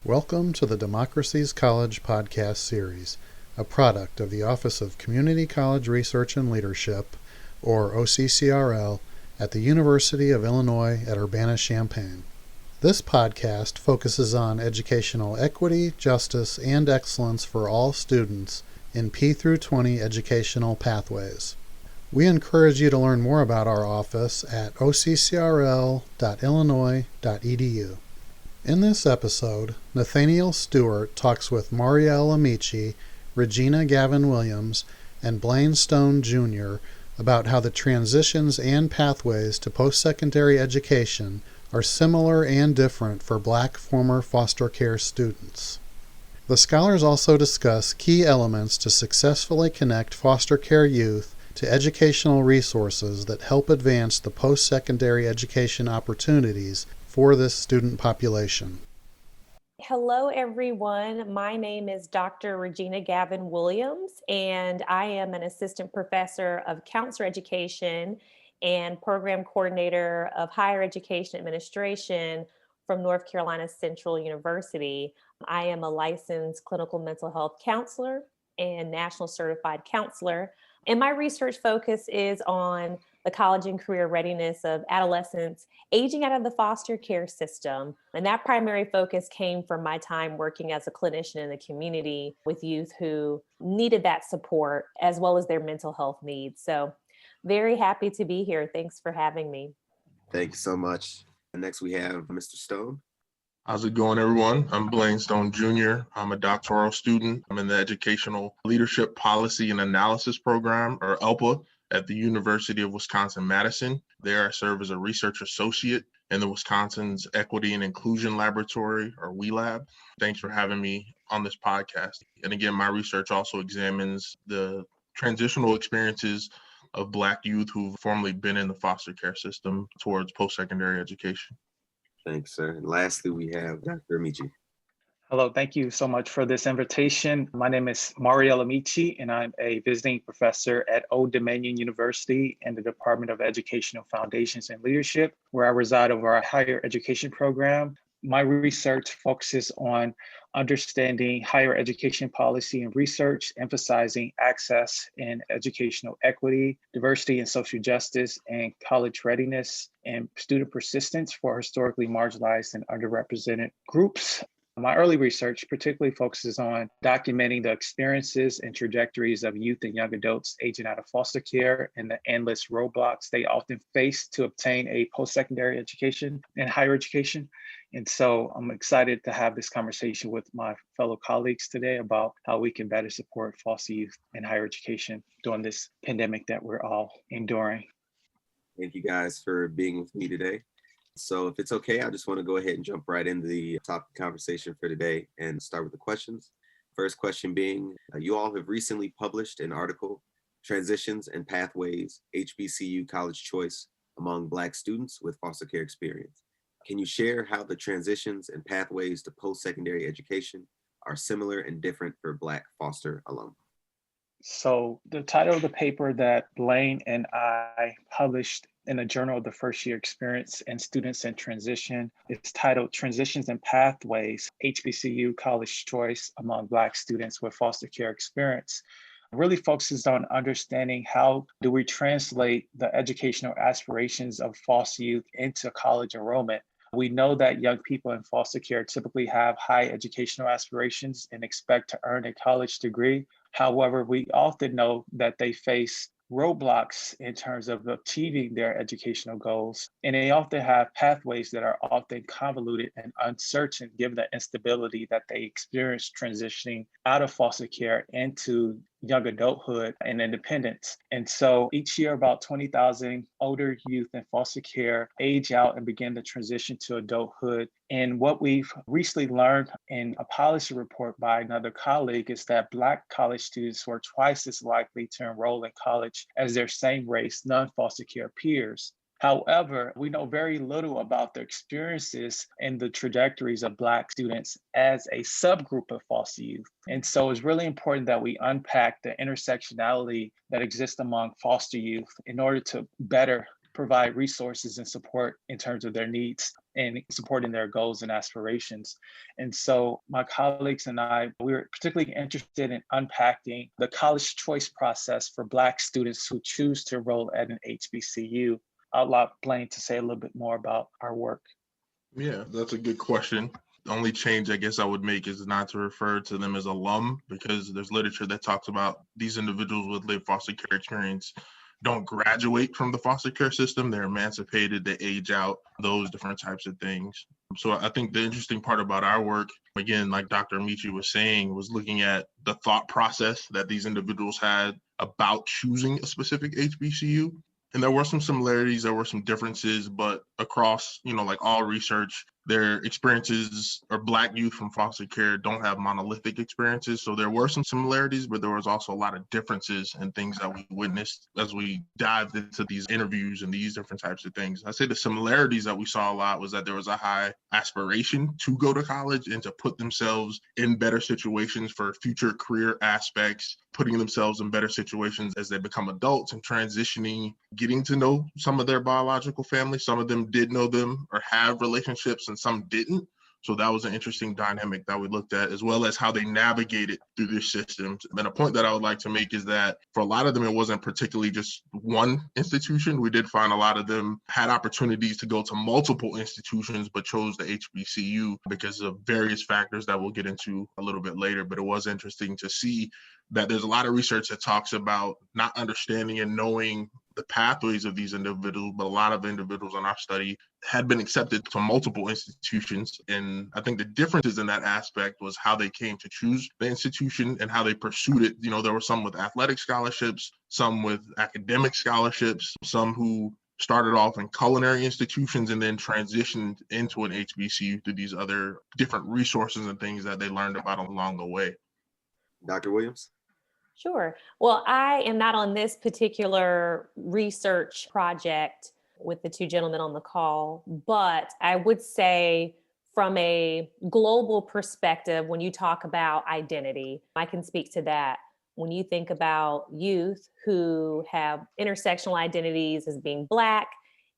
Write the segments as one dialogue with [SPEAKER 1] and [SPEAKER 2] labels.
[SPEAKER 1] Welcome to the Democracies College podcast series, a product of the Office of Community College Research and Leadership, or OCCRL, at the University of Illinois at Urbana-Champaign. This podcast focuses on educational equity, justice, and excellence for all students in P through 20 educational pathways. We encourage you to learn more about our office at occrl.illinois.edu. In this episode, Nathaniel Stewart talks with Mauriell Amechi, Regina Gavin Williams, and Blayne Stone Jr. about how the transitions and pathways to post-secondary education are similar and different for Black former foster care students. The scholars also discuss key elements to successfully connect foster care youth to educational resources that help advance the post-secondary education opportunities for this student population.
[SPEAKER 2] Hello, everyone. My name is Dr. Regina Gavin Williams, and I am an assistant professor of counselor education and program coordinator of higher education administration from North Carolina Central University. I am a licensed clinical mental health counselor and national certified counselor, and my research focus is on the college and career readiness of adolescents aging out of the foster care system. And that primary focus came from my time working as a clinician in the community with youth who needed that support as well as their mental health needs. So very happy to be here. Thanks for having me.
[SPEAKER 3] Thank you so much. And next we have Mr. Stone.
[SPEAKER 4] How's it going, everyone? I'm Blayne Stone Jr. I'm a doctoral student. I'm in the Educational Leadership Policy and Analysis Program, or ELPA, at the University of Wisconsin-Madison. There I serve as a research associate in the Wisconsin's Equity and Inclusion Laboratory, or WELAB. Thanks for having me on this podcast. And again, my research also examines the transitional experiences of Black youth who've formerly been in the foster care system towards post-secondary education.
[SPEAKER 3] Thanks, sir. And lastly, we have Dr. Amechi.
[SPEAKER 5] Hello, thank you so much for this invitation. My name is Mauriell Amechi, and I'm a visiting professor at Old Dominion University in the Department of Educational Foundations and Leadership, where I reside over our higher education program. My research focuses on understanding higher education policy and research, emphasizing access and educational equity, diversity and social justice, and college readiness and student persistence for historically marginalized and underrepresented groups. My early research particularly focuses on documenting the experiences and trajectories of youth and young adults aging out of foster care and the endless roadblocks they often face to obtain a post-secondary education and higher education. And so I'm excited to have this conversation with my fellow colleagues today about how we can better support foster youth and higher education during this pandemic that we're all enduring.
[SPEAKER 3] Thank you guys for being with me today. So if it's okay, I just want to go ahead and jump right into the topic conversation for today and start with the questions. First question being, you all have recently published an article, Transitions and Pathways, HBCU College Choice Among Black Students with Foster Care Experience. Can you share how the transitions and pathways to post-secondary education are similar and different for Black foster alum?
[SPEAKER 5] So the title of the paper that Blayne and I published in the Journal of the First Year Experience and Students in Transition is titled Transitions and Pathways, HBCU College Choice Among Black Students with Foster Care Experience. It really focuses on understanding how do we translate the educational aspirations of foster youth into college enrollment. We know that young people in foster care typically have high educational aspirations and expect to earn a college degree. However, we often know that they face roadblocks in terms of achieving their educational goals, and they often have pathways that are often convoluted and uncertain given the instability that they experience transitioning out of foster care into young adulthood and independence. And so each year, about 20,000 older youth in foster care age out and begin to transition to adulthood. And what we've recently learned in a policy report by another colleague is that Black college students were twice as likely to enroll in college as their same race, non-foster care peers. However, we know very little about the experiences and the trajectories of Black students as a subgroup of foster youth. And so it's really important that we unpack the intersectionality that exists among foster youth in order to better provide resources and support in terms of their needs and supporting their goals and aspirations. And so my colleagues and I, we were particularly interested in unpacking the college choice process for Black students who choose to enroll at an HBCU. I'll allow Blayne to say a little bit more about our work.
[SPEAKER 4] Yeah, that's a good question. The only change I guess I would make is not to refer to them as alum, because there's literature that talks about these individuals with lived foster care experience don't graduate from the foster care system. They're emancipated, they age out, those different types of things. So I think the interesting part about our work, again, like Dr. Amechi was saying, was looking at the thought process that these individuals had about choosing a specific HBCU. And there were some similarities, there were some differences, but across, like all research, their experiences or Black youth from foster care don't have monolithic experiences. So there were some similarities, but there was also a lot of differences and things that we witnessed as we dived into these interviews and these different types of things. I'd say the similarities that we saw a lot was that there was a high aspiration to go to college and to put themselves in better situations for future career aspects, putting themselves in better situations as they become adults and transitioning, getting to know some of their biological family. Some of them did know them or have relationships and some didn't. So that was an interesting dynamic that we looked at, as well as how they navigated through their systems. And a point that I would like to make is that for a lot of them, it wasn't particularly just one institution. We did find a lot of them had opportunities to go to multiple institutions, but chose the HBCU because of various factors that we'll get into a little bit later. But it was interesting to see that there's a lot of research that talks about not understanding and knowing the pathways of these individuals, but a lot of individuals in our study had been accepted to multiple institutions. And I think the differences in that aspect was how they came to choose the institution and how they pursued it. There were some with athletic scholarships, some with academic scholarships, some who started off in culinary institutions and then transitioned into an HBCU through these other different resources and things that they learned about along the way.
[SPEAKER 3] Dr. Williams?
[SPEAKER 2] Sure. Well, I am not on this particular research project with the two gentlemen on the call, but I would say from a global perspective, when you talk about identity, I can speak to that. When you think about youth who have intersectional identities as being Black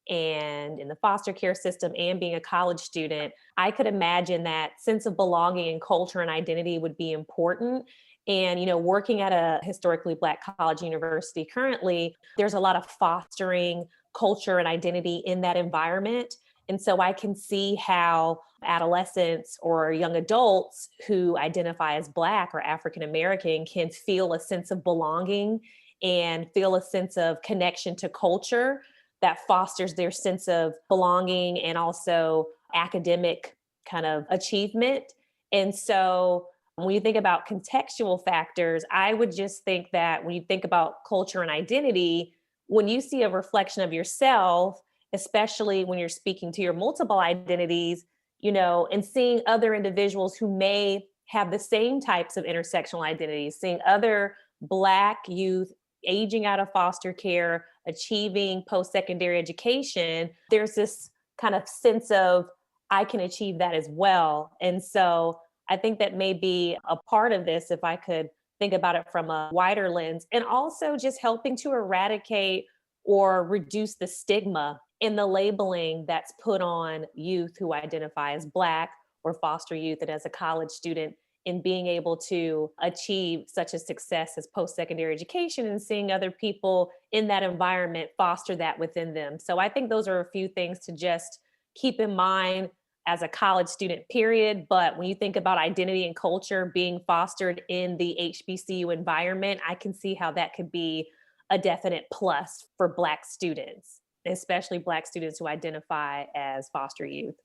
[SPEAKER 2] and in the foster care system and being a college student, I could imagine that sense of belonging and culture and identity would be important. And, working at a historically Black college university currently, there's a lot of fostering culture and identity in that environment. And so I can see how adolescents or young adults who identify as Black or African American can feel a sense of belonging and feel a sense of connection to culture that fosters their sense of belonging and also academic kind of achievement. And so when you think about contextual factors, I would just think that when you think about culture and identity, when you see a reflection of yourself, especially when you're speaking to your multiple identities, and seeing other individuals who may have the same types of intersectional identities, seeing other Black youth aging out of foster care, achieving post-secondary education, there's this kind of sense of, I can achieve that as well. And so I think that may be a part of this, if I could think about it from a wider lens, and also just helping to eradicate or reduce the stigma in the labeling that's put on youth who identify as Black or foster youth and as a college student, in being able to achieve such a success as post-secondary education and seeing other people in that environment foster that within them. So I think those are a few things to just keep in mind as a college student, period. But when you think about identity and culture being fostered in the HBCU environment, I can see how that could be a definite plus for Black students, especially Black students who identify as foster youth.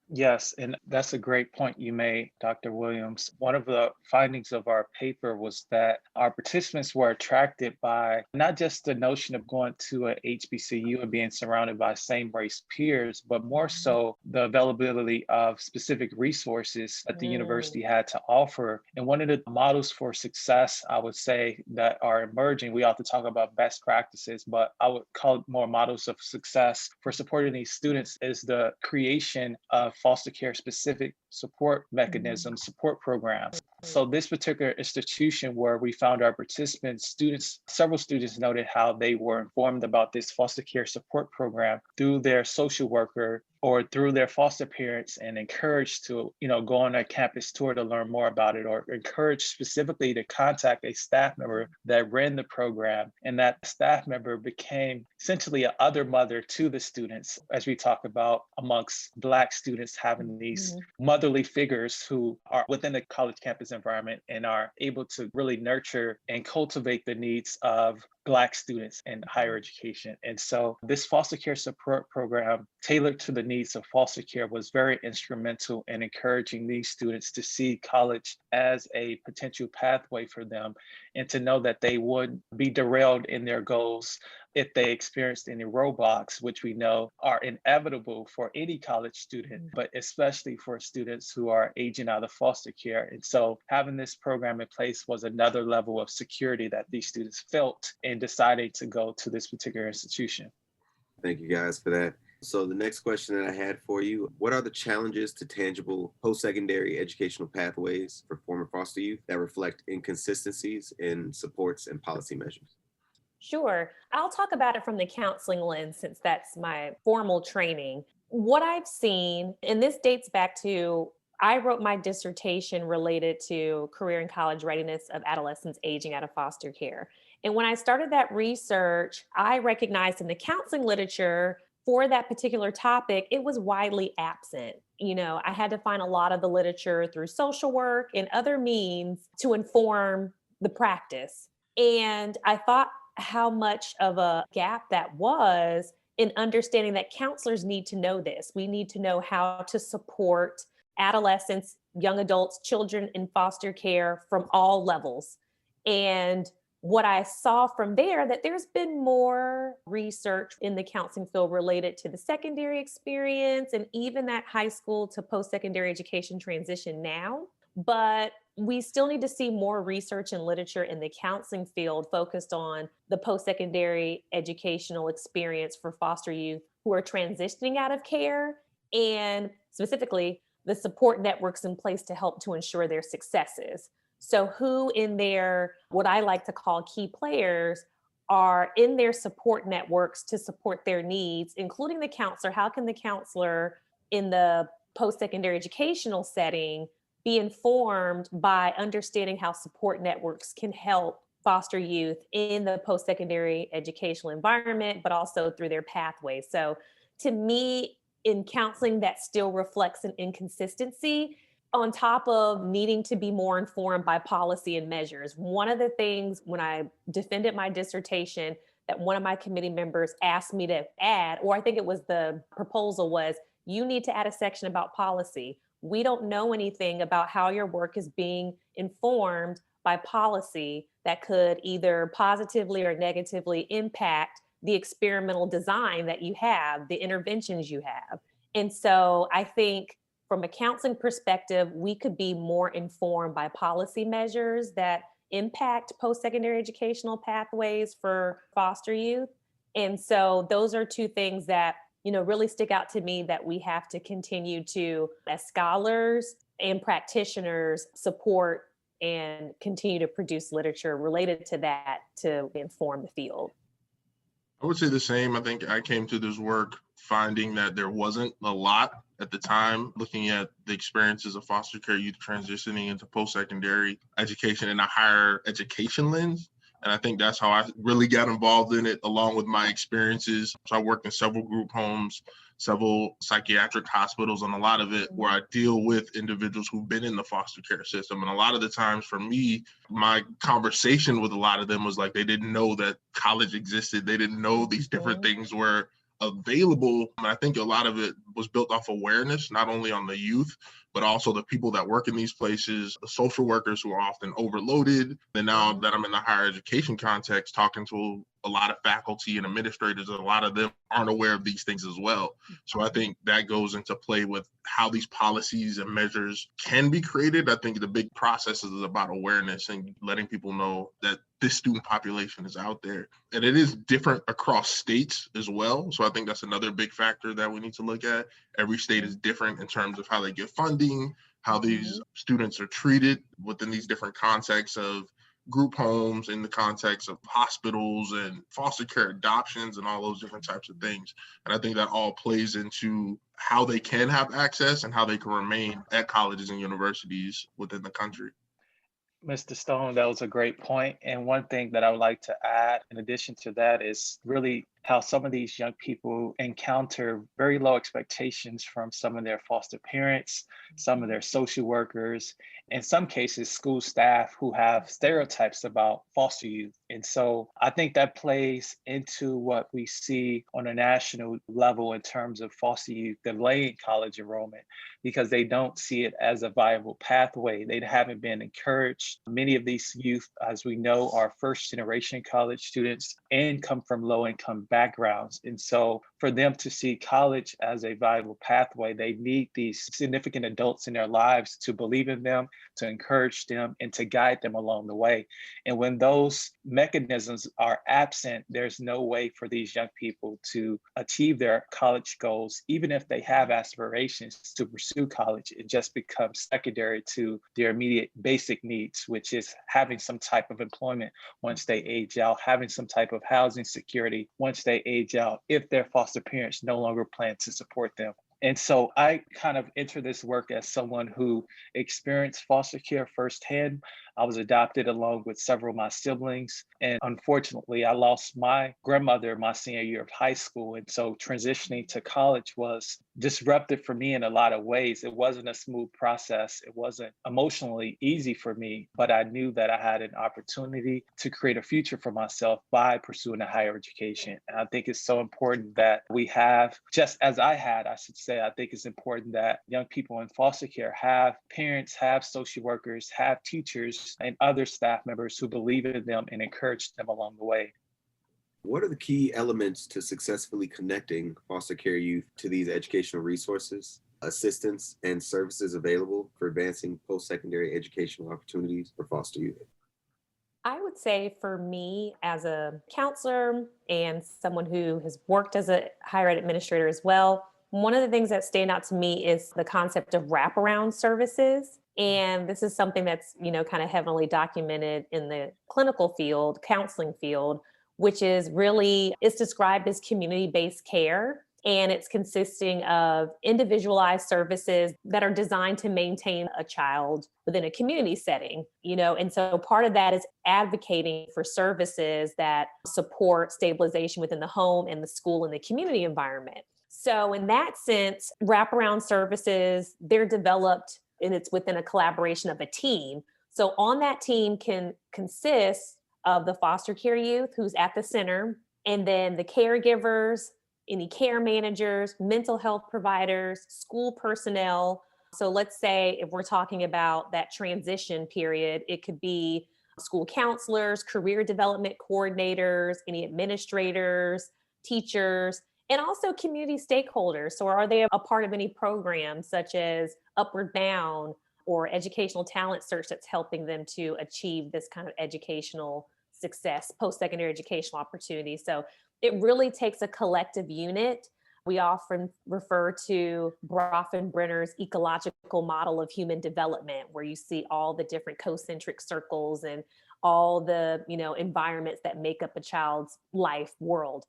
[SPEAKER 5] Yes, and that's a great point you made, Dr. Williams. One of the findings of our paper was that our participants were attracted by not just the notion of going to a HBCU and being surrounded by same race peers, but more so the availability of specific resources that the university had to offer. And one of the models for success, I would say, that are emerging, we ought to talk about best practices, but I would call it more models of success for supporting these students is the creation of foster care specific support mechanisms, support programs. So this particular institution where we found our participants, several students noted how they were informed about this foster care support program through their social worker or through their foster parents and encouraged to, go on a campus tour to learn more about it, or encouraged specifically to contact a staff member that ran the program. And that staff member became essentially an other mother to the students, as we talk about amongst Black students having these motherly figures who are within the college campus environment and are able to really nurture and cultivate the needs of Black students in higher education. And so this foster care support program tailored to the needs of foster care was very instrumental in encouraging these students to see college as a potential pathway for them and to know that they would be derailed in their goals if they experienced any roadblocks, which we know are inevitable for any college student, but especially for students who are aging out of foster care. And so having this program in place was another level of security that these students felt in deciding to go to this particular institution.
[SPEAKER 3] Thank you guys for that. So the next question that I had for you, what are the challenges to tangible post-secondary educational pathways for former foster youth that reflect inconsistencies in supports and policy measures?
[SPEAKER 2] Sure. I'll talk about it from the counseling lens since that's my formal training. What I've seen, and this dates back to, I wrote my dissertation related to career and college readiness of adolescents aging out of foster care. And when I started that research, I recognized in the counseling literature for that particular topic, it was widely absent. I had to find a lot of the literature through social work and other means to inform the practice. And I thought how much of a gap that was in understanding that counselors need to know this. We need to know how to support adolescents, young adults, children in foster care from all levels. And what I saw from there, that there's been more research in the counseling field related to the secondary experience and even that high school to post-secondary education transition now. But we still need to see more research and literature in the counseling field focused on the post-secondary educational experience for foster youth who are transitioning out of care, and specifically the support networks in place to help to ensure their successes. So who in their, what I like to call key players, are in their support networks to support their needs, including the counselor. How can the counselor in the post-secondary educational setting be informed by understanding how support networks can help foster youth in the post-secondary educational environment, but also through their pathways? So to me, in counseling, that still reflects an inconsistency on top of needing to be more informed by policy and measures. One of the things when I defended my dissertation that one of my committee members asked me to add, or I think it was the proposal was, you need to add a section about policy. We don't know anything about how your work is being informed by policy that could either positively or negatively impact the experimental design that you have, the interventions you have. And so I think from a counseling perspective, we could be more informed by policy measures that impact post-secondary educational pathways for foster youth. And so those are two things that really stick out to me that we have to continue to, as scholars and practitioners, support and continue to produce literature related to that to inform the field.
[SPEAKER 4] I would say the same. I think I came to this work finding that there wasn't a lot at the time, looking at the experiences of foster care youth transitioning into post-secondary education in a higher education lens. And I think that's how I really got involved in it, along with my experiences. So I worked in several group homes, several psychiatric hospitals, and a lot of it where I deal with individuals who've been in the foster care system. And a lot of the times for me, my conversation with a lot of them was like, they didn't know that college existed. They didn't know these different things were available. And I think a lot of it was built off awareness, not only on the youth, but also the people that work in these places, the social workers who are often overloaded. And now that I'm in the higher education context, talking to a lot of faculty and administrators, a lot of them aren't aware of these things as well. So I think that goes into play with how these policies and measures can be created. I think the big process is about awareness and letting people know that this student population is out there. And it is different across states as well. So I think that's another big factor that we need to look at. Every state is different in terms of how they get funding, how these students are treated within these different contexts of group homes, in the context of hospitals and foster care adoptions and all those different types of things. And I think that all plays into how they can have access and how they can remain at colleges and universities within the country.
[SPEAKER 5] Mr. Stone, that was a great point. And one thing that I would like to add in addition to that is really how some of these young people encounter very low expectations from some of their foster parents, some of their social workers, in some cases, school staff who have stereotypes about foster youth. And so I think that plays into what we see on a national level in terms of foster youth delaying college enrollment because they don't see it as a viable pathway. They haven't been encouraged. Many of these youth, as we know, are first generation college students and come from low income backgrounds. And so for them to see college as a viable pathway, they need these significant adults in their lives to believe in them, to encourage them, and to guide them along the way. And when those mechanisms are absent, there's no way for these young people to achieve their college goals, even if they have aspirations to pursue college. It just becomes secondary to their immediate basic needs, which is having some type of employment once they age out, having some type of housing security once they age out, if their foster parents no longer plan to support them. And so I kind of enter this work as someone who experienced foster care firsthand. I was adopted along with several of my siblings. And unfortunately, I lost my grandmother my senior year of high school. And so transitioning to college was disruptive for me in a lot of ways. It wasn't a smooth process. It wasn't emotionally easy for me, but I knew that I had an opportunity to create a future for myself by pursuing a higher education. And I think it's so important that we have, just as I had, I should say, I think it's important that young people in foster care have parents, have social workers, have teachers, and other staff members who believe in them and encourage them along the way.
[SPEAKER 3] What are the key elements to successfully connecting foster care youth to these educational resources, assistance, and services available for advancing post-secondary educational opportunities for foster youth?
[SPEAKER 2] I would say for me as a counselor and someone who has worked as a higher ed administrator as well, one of the things that stand out to me is the concept of wraparound services. And this is something that's, kind of heavily documented in the clinical field, counseling field, which is really, it's described as community-based care. And it's consisting of individualized services that are designed to maintain a child within a community setting, and so part of that is advocating for services that support stabilization within the home and the school and the community environment. So in that sense, wraparound services, they're developed and it's within a collaboration of a team. So on that team can consist of the foster care youth who's at the center, and then the caregivers, any care managers, mental health providers, school personnel. So let's say if we're talking about that transition period, it could be school counselors, career development coordinators, any administrators, teachers, and also community stakeholders. So are they a part of any programs such as Upward Bound or educational talent search that's helping them to achieve this kind of educational success, post-secondary educational opportunities? So it really takes a collective unit. We often refer to Bronfenbrenner's ecological model of human development, where you see all the different concentric circles and all the, environments that make up a child's life world.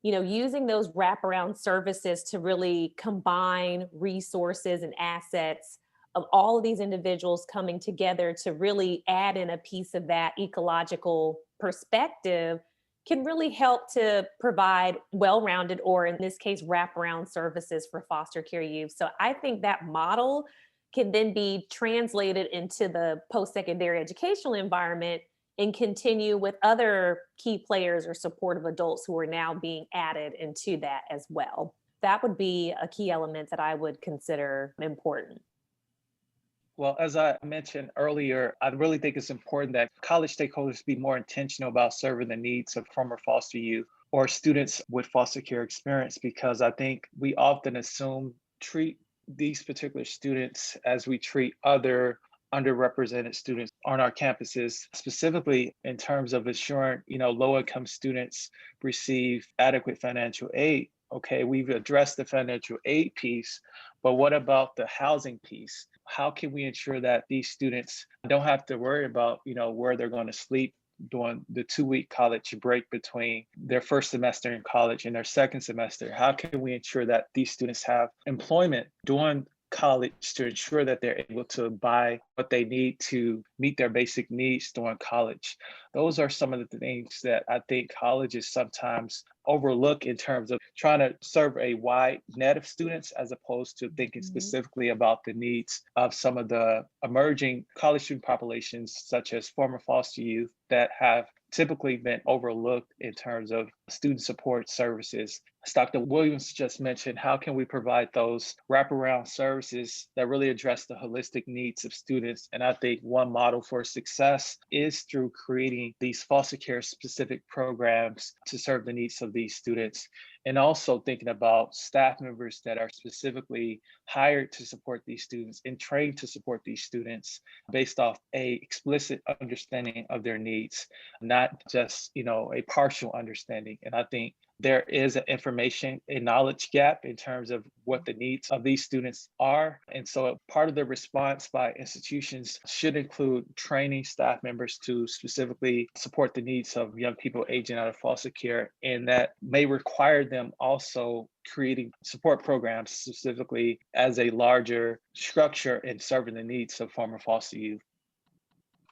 [SPEAKER 2] Using those wraparound services to really combine resources and assets of all of these individuals coming together to really add in a piece of that ecological perspective can really help to provide well-rounded, or in this case, wraparound services for foster care youth. So I think that model can then be translated into the post-secondary educational environment and continue with other key players or supportive adults who are now being added into that as well. That would be a key element that I would consider important.
[SPEAKER 5] Well, as I mentioned earlier, I really think it's important that college stakeholders be more intentional about serving the needs of former foster youth or students with foster care experience, because I think we often treat these particular students as we treat other underrepresented students on our campuses, specifically in terms of ensuring, low-income students receive adequate financial aid. Okay, we've addressed the financial aid piece, but what about the housing piece? How can we ensure that these students don't have to worry about, where they're going to sleep during the 2-week college break between their first semester in college and their second semester? How can we ensure that these students have employment during college to ensure that they're able to buy what they need to meet their basic needs during college? Those are some of the things that I think colleges sometimes overlook in terms of trying to serve a wide net of students, as opposed to thinking specifically about the needs of some of the emerging college student populations, such as former foster youth, that have typically been overlooked in terms of student support services. As Dr. Williams just mentioned, how can we provide those wraparound services that really address the holistic needs of students? And I think one model for success is through creating these foster care specific programs to serve the needs of these students. And also thinking about staff members that are specifically hired to support these students and trained to support these students based off a explicit understanding of their needs, not just, a partial understanding. And I think there is an information and knowledge gap in terms of what the needs of these students are. And so part of the response by institutions should include training staff members to specifically support the needs of young people aging out of foster care. And that may require them also creating support programs specifically as a larger structure in serving the needs of former foster youth.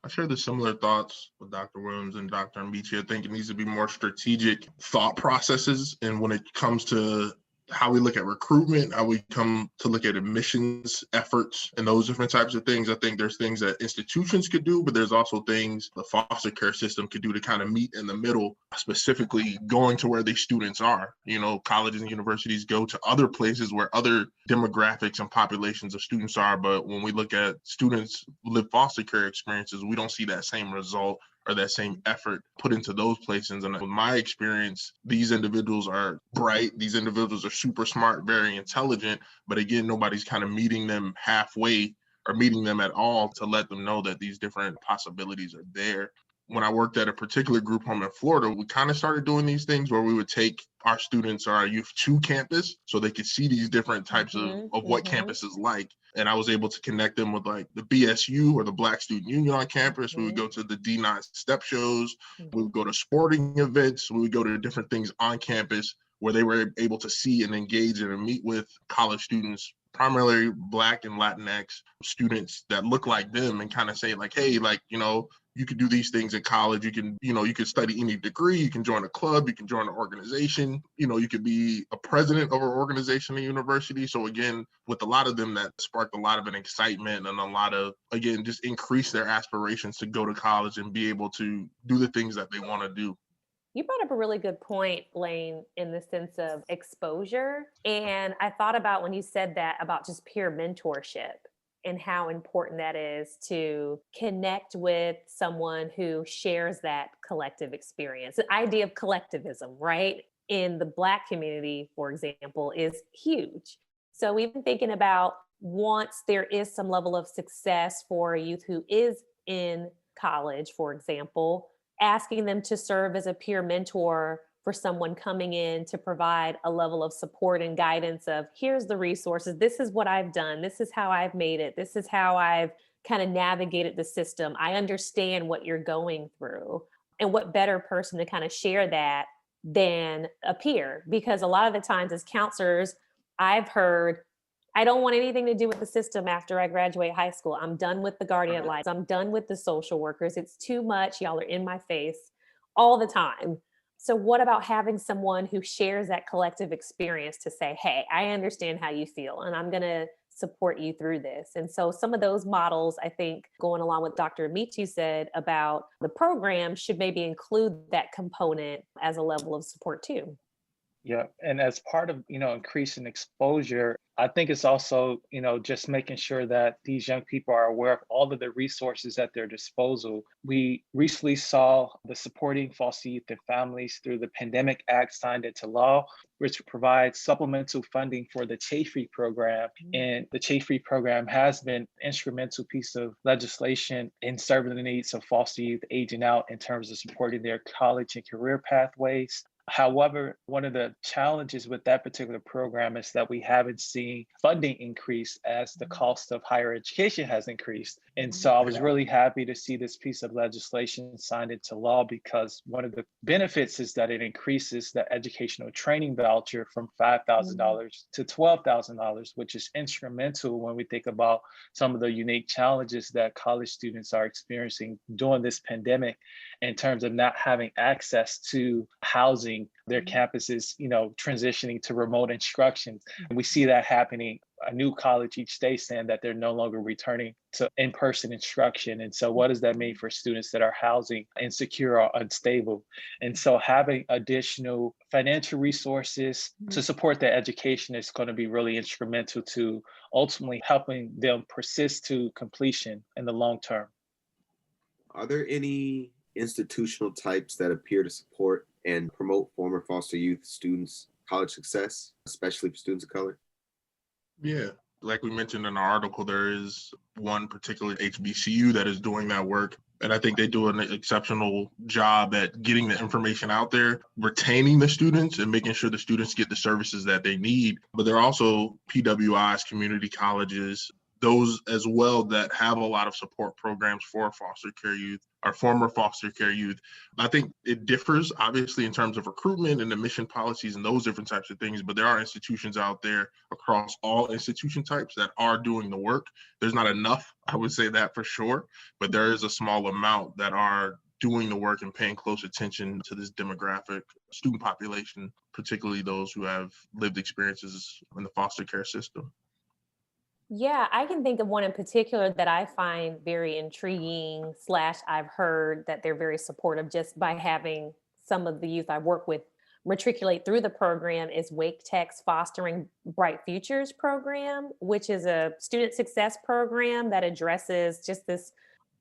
[SPEAKER 4] I share the similar thoughts with Dr. Williams and Dr. Amechi. I think it needs to be more strategic thought processes. And when it comes to how we look at recruitment, how we come to look at admissions efforts and those different types of things, I think there's things that institutions could do, but there's also things the foster care system could do to kind of meet in the middle, specifically going to where these students are. Colleges and universities go to other places where other demographics and populations of students are. But when we look at students who live foster care experiences, we don't see that same result or that same effort put into those places. And in my experience, these individuals are bright. These individuals are super smart, very intelligent. But again, nobody's kind of meeting them halfway or meeting them at all to let them know that these different possibilities are there. When I worked at a particular group home in Florida, we kind of started doing these things where we would take our students or our youth to campus so they could see these different types of what campus is like. And I was able to connect them with like the BSU or the Black Student Union on campus. We would go to the D9 step shows. We would go to sporting events. We would go to different things on campus where they were able to see and engage and meet with college students, primarily Black and Latinx students that look like them, and kind of say like, hey, like, you could do these things in college. You can, you could study any degree. You can join a club. You can join an organization. You could be a president of an organization at university. So again, with a lot of them, that sparked a lot of an excitement and a lot of, again, just increase their aspirations to go to college and be able to do the things that they want to do.
[SPEAKER 2] You brought up a really good point, Blayne, in the sense of exposure. And I thought about when you said that about just peer mentorship and how important that is to connect with someone who shares that collective experience. The idea of collectivism, right? In the Black community, for example, is huge. So even thinking about once there is some level of success for a youth who is in college, for example, asking them to serve as a peer mentor for someone coming in to provide a level of support and guidance of, here's the resources, this is what I've done, this is how I've made it, this is how I've kind of navigated the system, I understand what you're going through. And what better person to kind of share that than a peer? Because a lot of the times as counselors, I've heard, I don't want anything to do with the system after I graduate high school. I'm done with the guardian lights. I'm done with the social workers. It's too much. Y'all are in my face all the time. So what about having someone who shares that collective experience to say, hey, I understand how you feel, and I'm going to support you through this. And so some of those models, I think, going along with Dr. Amechi said about the program, should maybe include that component as a level of support too.
[SPEAKER 5] Yeah, and as part of, increasing exposure, I think it's also, just making sure that these young people are aware of all of the resources at their disposal. We recently saw the Supporting Foster Youth and Families Through the Pandemic Act signed into law, which provides supplemental funding for the Chafee program. And the Chafee program has been an instrumental piece of legislation in serving the needs of foster youth aging out in terms of supporting their college and career pathways. However, one of the challenges with that particular program is that we haven't seen funding increase as the cost of higher education has increased. And so I was really happy to see this piece of legislation signed into law, because one of the benefits is that it increases the educational training voucher from $5,000 to $12,000, which is instrumental when we think about some of the unique challenges that college students are experiencing during this pandemic in terms of not having access to housing, their campuses, transitioning to remote instruction. And we see that happening. A new college each day saying that they're no longer returning to in-person instruction. And so what does that mean for students that are housing insecure or unstable? And so having additional financial resources to support their education is going to be really instrumental to ultimately helping them persist to completion in the long term.
[SPEAKER 3] Are there any institutional types that appear to support and promote former foster youth students' college success, especially for students of color?
[SPEAKER 4] Yeah, like we mentioned in our article, there is one particular HBCU that is doing that work. And I think they do an exceptional job at getting the information out there, retaining the students and making sure the students get the services that they need. But there are also PWIs, community colleges, those as well that have a lot of support programs for foster care youth or former foster care youth. I think it differs obviously in terms of recruitment and admission policies and those different types of things, but there are institutions out there across all institution types that are doing the work. There's not enough, I would say that for sure, but there is a small amount that are doing the work and paying close attention to this demographic student population, particularly those who have lived experiences in the foster care system.
[SPEAKER 2] Yeah, I can think of one in particular that I find very intriguing, slash I've heard that they're very supportive just by having some of the youth I work with matriculate through the program is Wake Tech's Fostering Bright Futures program, which is a student success program that addresses just this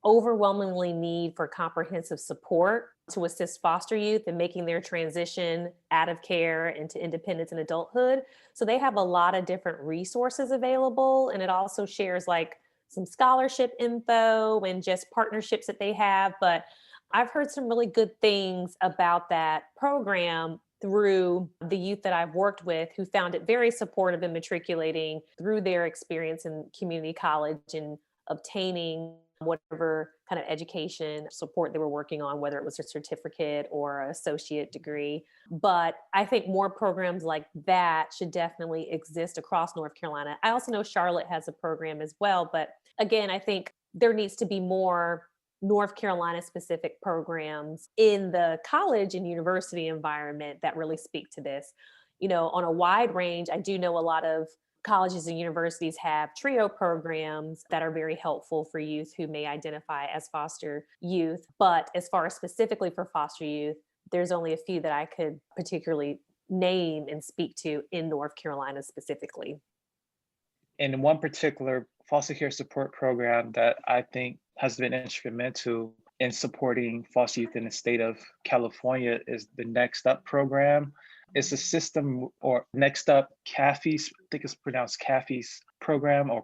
[SPEAKER 2] overwhelmingly need for comprehensive support to assist foster youth in making their transition out of care into independence and adulthood. So they have a lot of different resources available, and it also shares like some scholarship info and just partnerships that they have. But I've heard some really good things about that program through the youth that I've worked with who found it very supportive in matriculating through their experience in community college and obtaining whatever kind of education support they were working on, whether it was a certificate or an associate degree. But I think more programs like that should definitely exist across North Carolina. I also know Charlotte has a program as well. But again, I think there needs to be more North Carolina specific programs in the college and university environment that really speak to this. On a wide range, I do know a lot of colleges and universities have TRIO programs that are very helpful for youth who may identify as foster youth. But as far as specifically for foster youth, there's only a few that I could particularly name and speak to in North Carolina specifically.
[SPEAKER 5] And one particular foster care support program that I think has been instrumental in supporting foster youth in the state of California is the Next Up program. It's a system, or Next Up CAFES, I think it's pronounced CAFES program, or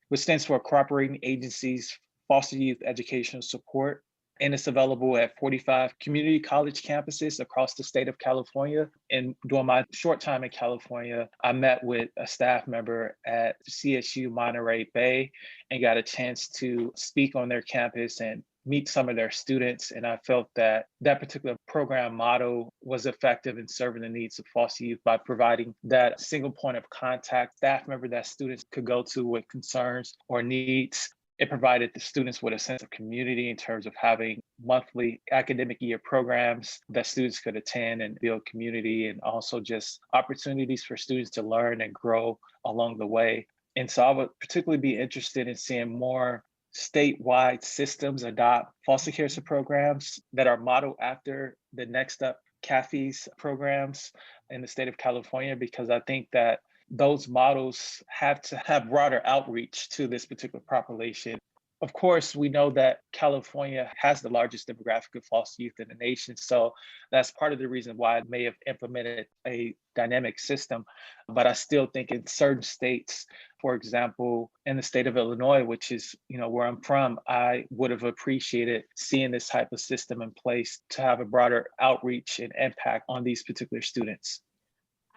[SPEAKER 5] which stands for Cooperating Agencies Foster Youth Educational Support. And it's available at 45 community college campuses across the state of California. And during my short time in California, I met with a staff member at CSU Monterey Bay and got a chance to speak on their campus and meet some of their students. And I felt that that particular program model was effective in serving the needs of foster youth by providing that single point of contact staff member that students could go to with concerns or needs. It provided the students with a sense of community in terms of having monthly academic year programs that students could attend and build community, and also just opportunities for students to learn and grow along the way. And so I would particularly be interested in seeing more statewide systems adopt foster care programs that are modeled after the Next Up CAFE's programs in the state of California, because I think that those models have to have broader outreach to this particular population. Of course, we know that California has the largest demographic of foster youth in the nation. So that's part of the reason why I may have implemented a dynamic system. But I still think in certain states, for example, in the state of Illinois, which is, where I'm from, I would have appreciated seeing this type of system in place to have a broader outreach and impact on these particular students.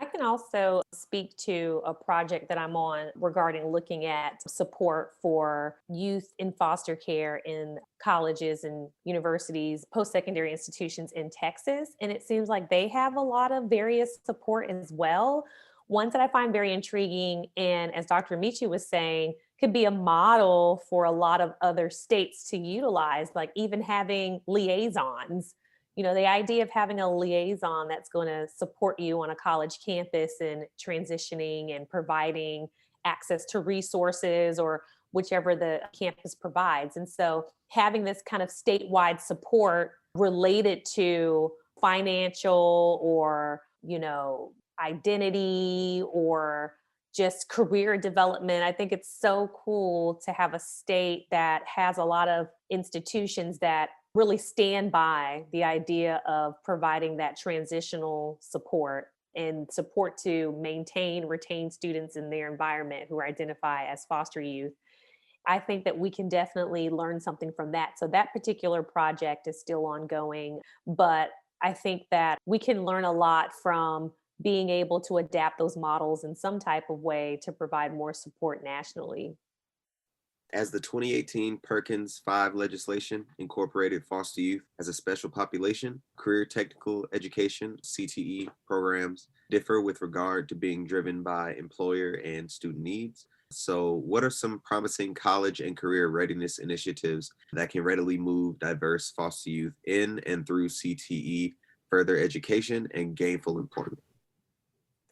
[SPEAKER 2] I can also speak to a project that I'm on regarding looking at support for youth in foster care in colleges and universities, post-secondary institutions in Texas. And it seems like they have a lot of various support as well. Ones that I find very intriguing, and as Dr. Amechi was saying, could be a model for a lot of other states to utilize, like even having liaisons. The idea of having a liaison that's going to support you on a college campus and transitioning and providing access to resources or whichever the campus provides. And so having this kind of statewide support related to financial or, identity or just career development. I think it's so cool to have a state that has a lot of institutions that really stand by the idea of providing that transitional support and support to retain students in their environment who identify as foster youth. I think that we can definitely learn something from that. So that particular project is still ongoing, but I think that we can learn a lot from being able to adapt those models in some type of way to provide more support nationally.
[SPEAKER 3] As the 2018 Perkins 5 legislation incorporated foster youth as a special population, career technical education, CTE programs differ with regard to being driven by employer and student needs. So what are some promising college and career readiness initiatives that can readily move diverse foster youth in and through CTE, further education, and gainful employment?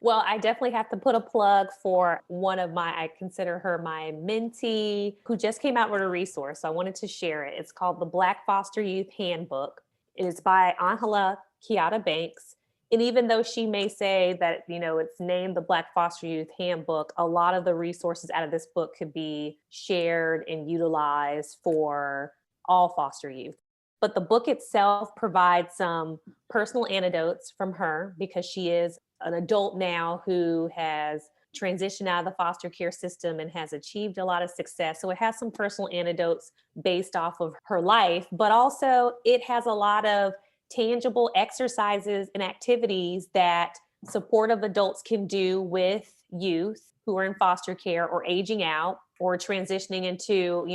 [SPEAKER 2] Well, I definitely have to put a plug for I consider her my mentee, who just came out with a resource. So I wanted to share it. It's called the Black Foster Youth Handbook. It is by Angela Kiata Banks. And even though she may say that, it's named the Black Foster Youth Handbook, a lot of the resources out of this book could be shared and utilized for all foster youth. But the book itself provides some personal anecdotes from her, because she is an adult now who has transitioned out of the foster care system and has achieved a lot of success. So it has some personal anecdotes based off of her life, but also it has a lot of tangible exercises and activities that supportive adults can do with youth who are in foster care or aging out or transitioning into,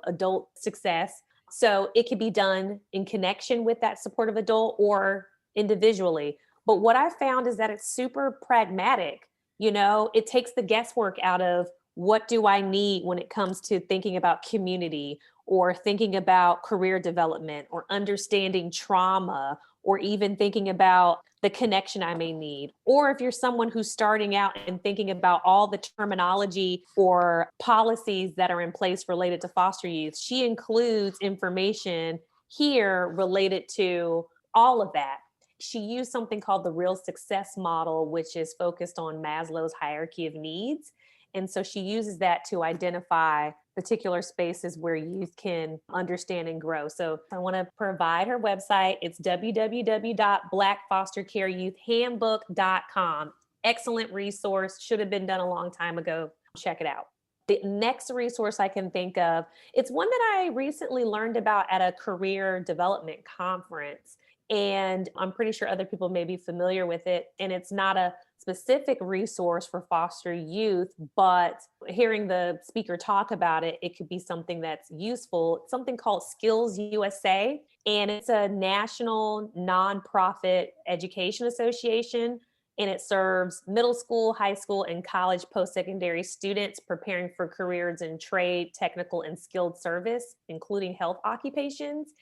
[SPEAKER 2] adult success. So it can be done in connection with that supportive adult or individually. But what I found is that it's super pragmatic. It takes the guesswork out of what do I need when it comes to thinking about community or thinking about career development or understanding trauma or even thinking about the connection I may need. Or if you're someone who's starting out and thinking about all the terminology or policies that are in place related to foster youth, she includes information here related to all of that. She used something called the Real Success Model, which is focused on Maslow's hierarchy of needs. And so she uses that to identify particular spaces where youth can understand and grow. So I want to provide her website. It's www.blackfostercareyouthhandbook.com. Excellent resource. Should have been done a long time ago. Check it out. The next resource I can think of, it's one that I recently learned about at a career development conference. And I'm pretty sure other people may be familiar with it. And it's not a specific resource for foster youth, but hearing the speaker talk about it, it could be something that's useful. It's something called Skills USA, and it's a national nonprofit education association. And it serves middle school, high school, and college post-secondary students preparing for careers in trade, technical, and skilled service, including health occupations.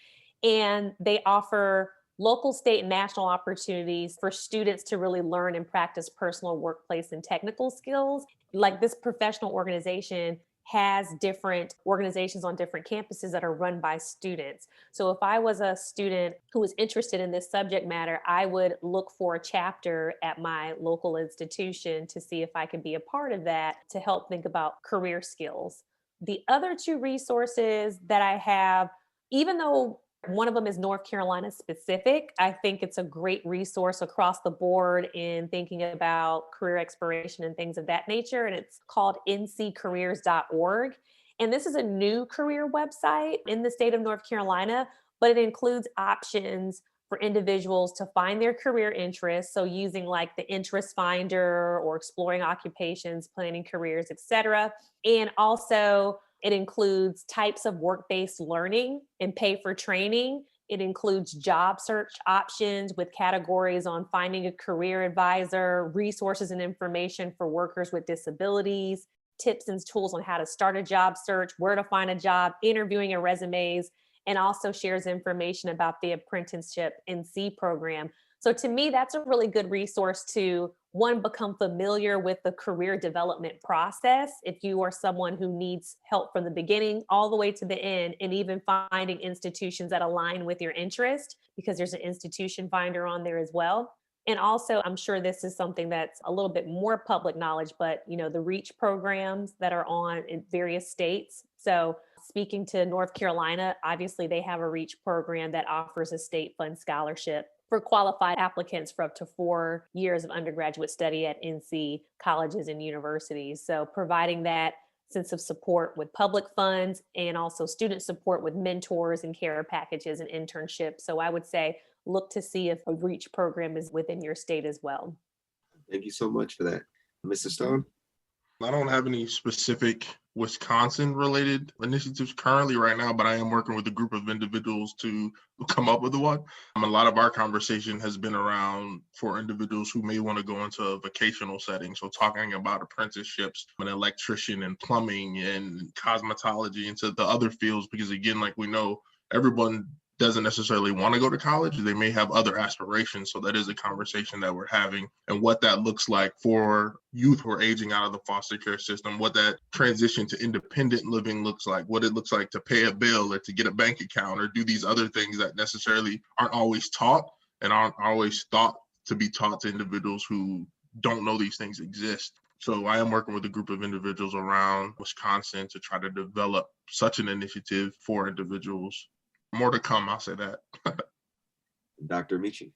[SPEAKER 2] And they offer local, state, and national opportunities for students to really learn and practice personal, workplace, and technical skills. Like, this professional organization has different organizations on different campuses that are run by students. So if I was a student who was interested in this subject matter, I would look for a chapter at my local institution to see if I could be a part of that to help think about career skills. The other two resources that I have, even though one of them is North Carolina specific, I think it's a great resource across the board in thinking about career exploration and things of that nature. And it's called nccareers.org. And this is a new career website in the state of North Carolina, but it includes options for individuals to find their career interests. So using like the interest finder or exploring occupations, planning careers, etc. And also it includes types of work-based learning and pay for training. It includes job search options with categories on finding a career advisor, resources and information for workers with disabilities, tips and tools on how to start a job search, where to find a job, interviewing and resumes, and also shares information about the apprenticeship NC program. So to me, that's a really good resource to, one, become familiar with the career development process. If you are someone who needs help from the beginning all the way to the end, and even finding institutions that align with your interest, because there's an institution finder on there as well. And also, I'm sure this is something that's a little bit more public knowledge, but the REACH programs that are on in various states. So speaking to North Carolina, obviously they have a REACH program that offers a state fund scholarship for qualified applicants for up to 4 years of undergraduate study at NC colleges and universities. So providing that sense of support with public funds and also student support with mentors and care packages and internships. So I would say look to see if a REACH program is within your state as well.
[SPEAKER 3] Thank you so much for that. Mr. Stone?
[SPEAKER 4] I don't have any specific Wisconsin related initiatives currently right now, but I am working with a group of individuals to come up with one. A lot of our conversation has been around for individuals who may want to go into a vocational setting. So talking about apprenticeships, an electrician and plumbing and cosmetology into the other fields, because again, like we know, everyone doesn't necessarily want to go to college. They may have other aspirations. So that is a conversation that we're having, and what that looks like for youth who are aging out of the foster care system, what that transition to independent living looks like, what it looks like to pay a bill or to get a bank account or do these other things that necessarily aren't always taught and aren't always thought to be taught to individuals who don't know these things exist. So I am working with a group of individuals around Wisconsin to try to develop such an initiative for individuals. More to come, I'll say that.
[SPEAKER 3] Dr. Amechi?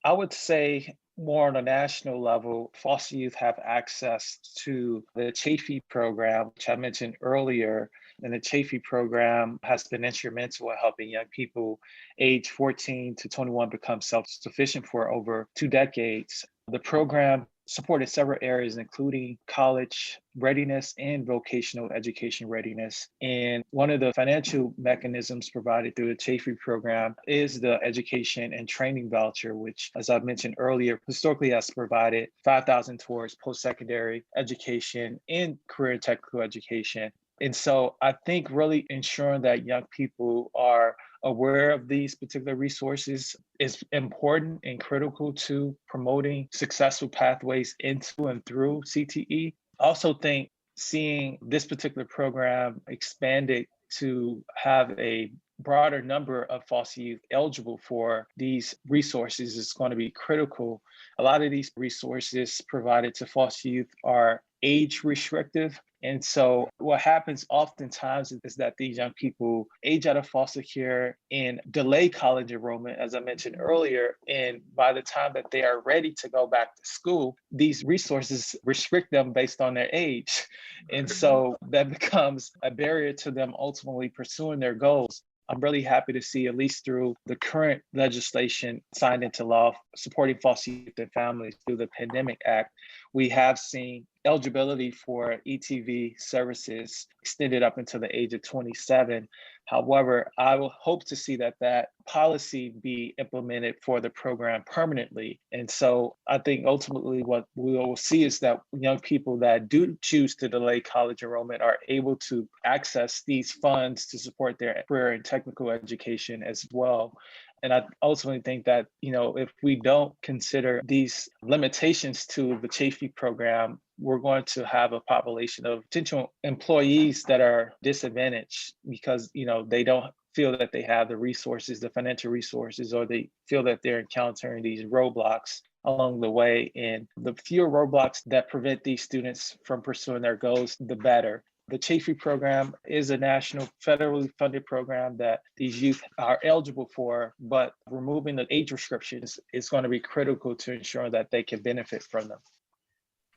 [SPEAKER 5] I would say more on a national level, foster youth have access to the Chafee program, which I mentioned earlier. And the Chafee program has been instrumental in helping young people age 14 to 21 become self-sufficient for over 2 decades. The program supported several areas, including college readiness and vocational education readiness. And one of the financial mechanisms provided through the Chafee program is the education and training voucher, which, as I mentioned earlier, historically has provided $5,000 towards post-secondary education and career and technical education. And so I think really ensuring that young people are aware of these particular resources is important and critical to promoting successful pathways into and through CTE. I also think seeing this particular program expanded to have a broader number of foster youth eligible for these resources is going to be critical. A lot of these resources provided to foster youth are age restrictive. And so what happens oftentimes is that these young people age out of foster care and delay college enrollment, as I mentioned earlier. And by the time that they are ready to go back to school, these resources restrict them based on their age. And so that becomes a barrier to them ultimately pursuing their goals. I'm really happy to see, at least through the current legislation signed into law supporting foster youth and families through the Pandemic Act, we have seen eligibility for ETV services extended up until the age of 27. However, I will hope to see that policy be implemented for the program permanently. And so I think ultimately what we will see is that young people that do choose to delay college enrollment are able to access these funds to support their career and technical education as well. And I ultimately think that, if we don't consider these limitations to the Chafee program, we're going to have a population of potential employees that are disadvantaged because, they don't feel that they have the resources, the financial resources, or they feel that they're encountering these roadblocks along the way. And the fewer roadblocks that prevent these students from pursuing their goals, the better. The Chafee program is a national federally funded program that these youth are eligible for, but removing the age restrictions is going to be critical to ensure that they can benefit from them.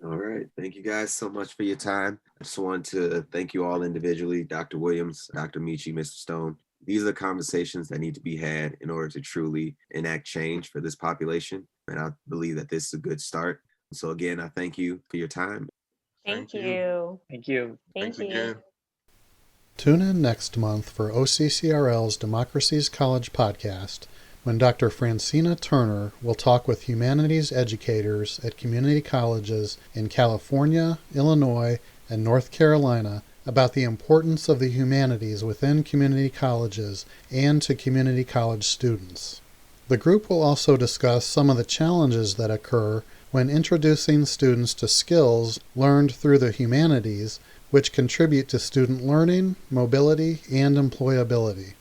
[SPEAKER 3] All right. Thank you guys so much for your time. I just want to thank you all individually, Dr. Williams, Dr. Amechi, Mr. Stone. These are conversations that need to be had in order to truly enact change for this population. And I believe that this is a good start. So again, I thank you for your time.
[SPEAKER 2] Thank you.
[SPEAKER 5] Thank you.
[SPEAKER 4] Thanks again.
[SPEAKER 1] Tune in next month for OCCRL's Democracy's College podcast, when Dr. Francina Turner will talk with humanities educators at community colleges in California, Illinois, and North Carolina about the importance of the humanities within community colleges and to community college students. The group will also discuss some of the challenges that occur when introducing students to skills learned through the humanities, which contribute to student learning, mobility, and employability.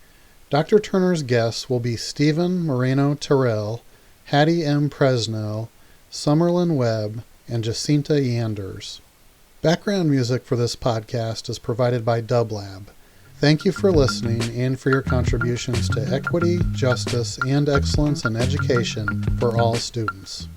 [SPEAKER 1] Dr. Turner's guests will be Stephen Moreno-Terrell, Hattie M. Presnell, Summerlin Webb, and Jacinta Yanders. Background music for this podcast is provided by Dublab. Thank you for listening and for your contributions to equity, justice, and excellence in education for all students.